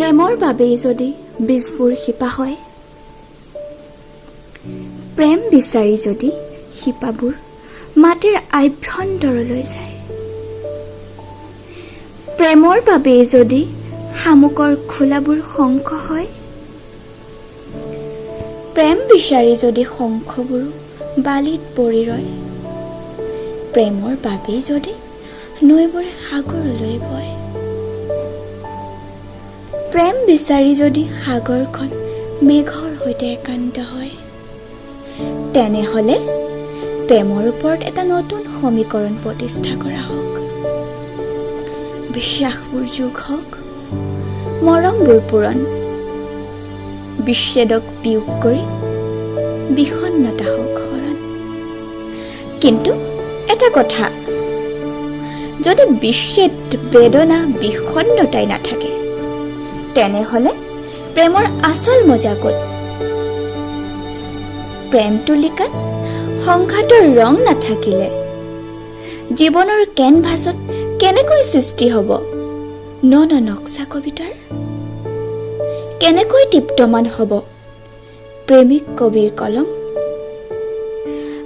প্ৰেমৰ বাবেই যদি বীজবোৰ শিপা হয়, প্ৰেম বিচাৰি যদি শিপাবোৰ মাটিৰ আভ্যন্তৰলৈ যায়, প্ৰেমৰ বাবেই যদি শামুকৰ খোলাবোৰ শংখ হয়, প্ৰেম বিচাৰি যদি শংখবোৰো বালিত পৰি ৰয়, প্ৰেমৰ বাবেই যদি নৈবোৰে সাগৰলৈ বয়, প্ৰেম বিচাৰি যদি সাগৰখন মেঘৰ সৈতে একান্ত হয়, তেনেহলে প্ৰেমৰ ওপৰত এটা নতুন সমীকৰণ প্ৰতিষ্ঠা কৰা হওক। বিশ্বাসবোৰ যোগ হওক, মৰমবোৰ পূৰণ, বিচ্ছেদক বিয়োগ কৰি বিষণ্ণতা হওক হৰণ। কিন্তু এটা কথা, যদি বিচ্ছেদ, বেদনা, বিষণ্ণতাই নাথাকে, তেনেহলে প্ৰেমৰ আচল মজা ক'ত? প্ৰেম তুলিকাত সংঘাতৰ ৰং নাথাকিলে জীৱনৰ কেনভাছত কেনেকৈ সৃষ্টি হ'ব নক্সা কবিতাৰ? কেনেকৈ দীপ্তমান হ'ব প্ৰেমিক কবিৰ কলম?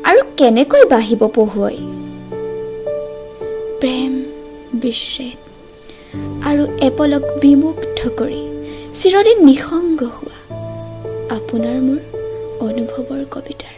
আৰু কেনেকৈ বাঢ়িব পঢ়ুৱৈ প্ৰেম, বিচ্ছেদ আৰু এপলক বিমুগ্ধ কৰি চিৰদিন নিসংগ হোৱা আপোনাৰ মোৰ অনুভৱৰ কবিতাৰ?